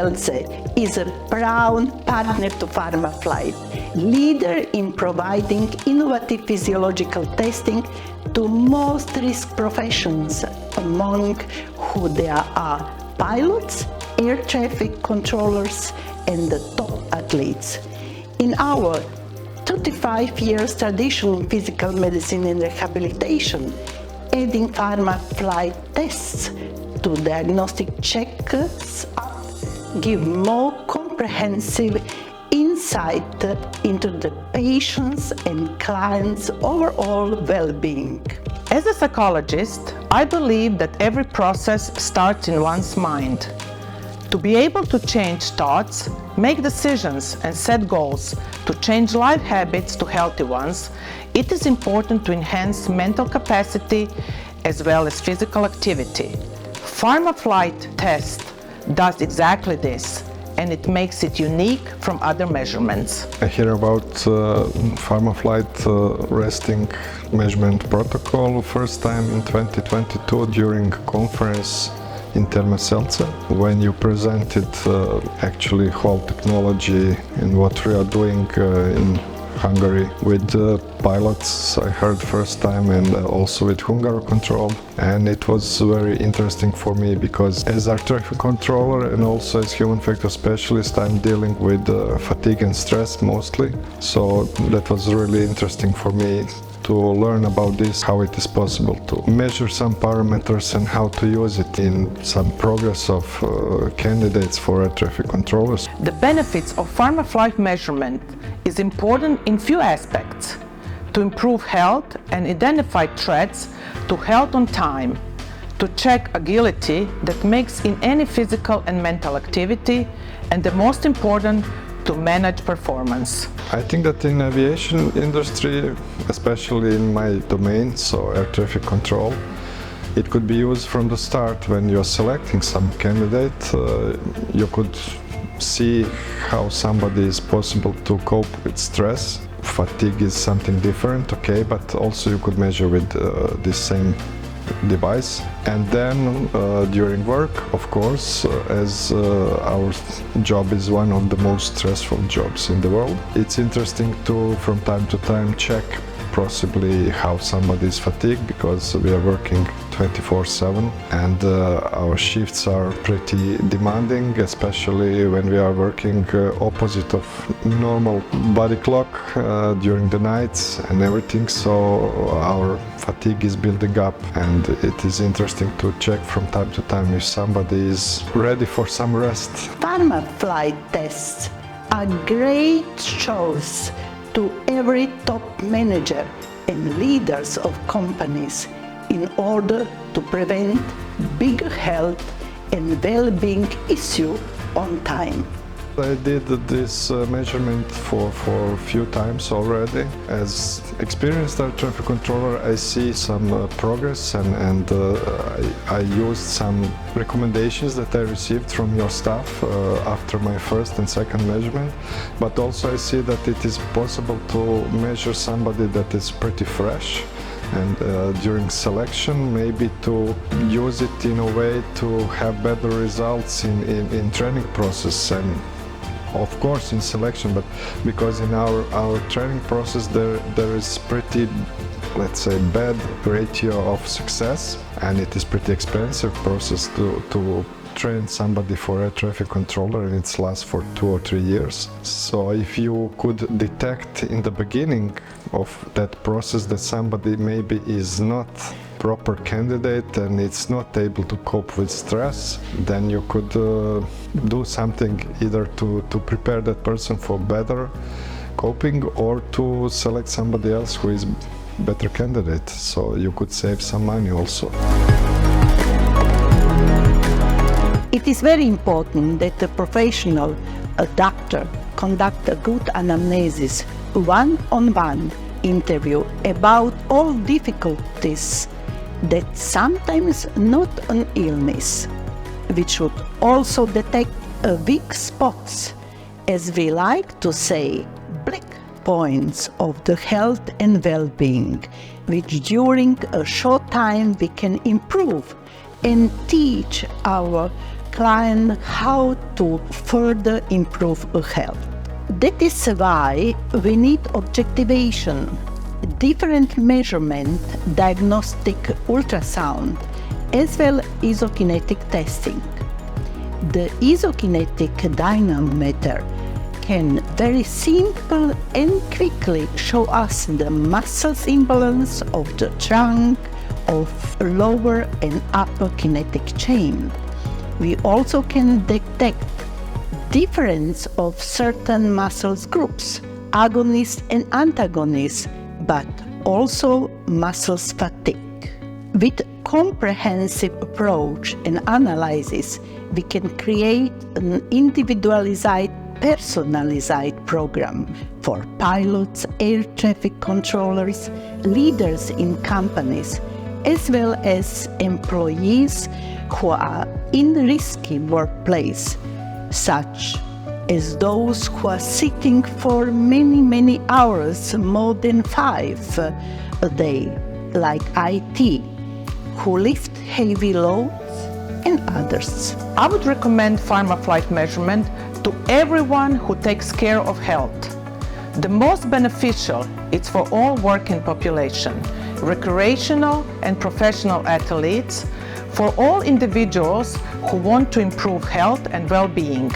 Selce is a proud partner to Pharmaflight, leader in providing innovative physiological testing to most risk professions, among who there are pilots, air traffic controllers, and the top athletes. In our 35 years tradition in physical medicine and rehabilitation, adding Pharmaflight tests to diagnostic checks give more comprehensive insight into the patient's and client's overall well-being. As a psychologist, I believe that every process starts in one's mind. To be able to change thoughts, make decisions, and set goals to change life habits to healthy ones, it is important to enhance mental capacity as well as physical activity. Pharmaflight test does exactly this, and it makes it unique from other measurements. I hear about Pharmaflight resting measurement protocol first time in 2022 during a conference in Terme Selce, when you presented actually whole technology and what we are doing in Hungary with pilots. I heard first time, and also with Hungary control, and it was very interesting for me because as air traffic controller and also as human factor specialist, I'm dealing with fatigue and stress mostly, so that was really interesting for me to learn about this, how it is possible to measure some parameters and how to use it in some progress of candidates for air traffic controllers. The benefits of Pharmaflight measurement is important in few aspects: to improve health and identify threats to health on time, to check agility that makes in any physical and mental activity, and the most important, to manage performance. I think that in aviation industry, especially in my domain, so air traffic control, it could be used from the start. When you're selecting some candidate, you could see how somebody is possible to cope with stress. Fatigue is something different, okay, but also you could measure with this same device. And then during work, of course, as our job is one of the most stressful jobs in the world, it's interesting to from time to time check possibly how somebody is fatigued, because we are working 24/7 and our shifts are pretty demanding, especially when we are working opposite of normal body clock during the nights and everything, so our fatigue is building up, and it is interesting to check from time to time if somebody is ready for some rest. Pharmaflight tests are great choice to every top manager and leaders of companies in order to prevent bigger health and well-being issue on time. I did this measurement for a few times already. As experienced air traffic controller, I see some progress, and I used some recommendations that I received from your staff after my first and second measurement. But also I see that it is possible to measure somebody that is pretty fresh, and during selection maybe to use it in a way to have better results in training process, and of course in selection, but because in our training process there is pretty, let's say, bad ratio of success, and it is pretty expensive process to train somebody for air traffic controller, and it lasts for 2 or 3 years. So if you could detect in the beginning of that process that somebody maybe is not proper candidate and it's not able to cope with stress, then you could do something either to prepare that person for better coping, or to select somebody else who is better candidate, so you could save some money also. It is very important that a professional, a doctor, conduct a good anamnesis, one-on-one interview about all difficulties that sometimes not an illness, which should also detect weak spots, as we like to say, black points of the health and well-being, which during a short time we can improve and teach our client how to further improve health. That is why we need objectivation, different measurement, diagnostic ultrasound, as well as isokinetic testing. The isokinetic dynamometer can very simple and quickly show us the muscles imbalance of the trunk, of lower and upper kinetic chain. We also can detect difference of certain muscles groups, agonists and antagonists, but also muscles fatigue. With comprehensive approach and analysis, we can create an individualized, personalized program for pilots, air traffic controllers, leaders in companies, as well as employees who are in risky workplace, such as those who are sitting for many hours, more than 5 a day, like IT, who lift heavy loads, and others. I would recommend Pharmaflight measurement to everyone who takes care of health. The most beneficial is for all working population, recreational and professional athletes, for all individuals who want to improve health and well-being,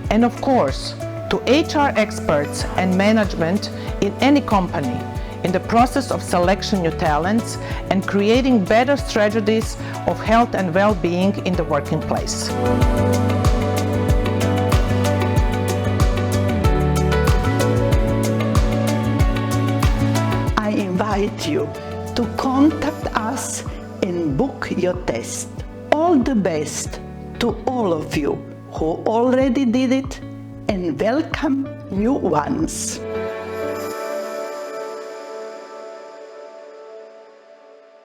and of course, to HR experts and management in any company in the process of selection new talents and creating better strategies of health and well-being in the working place. I invite you to contact us and book your test. All the best to all of you who already did it, and welcome new ones.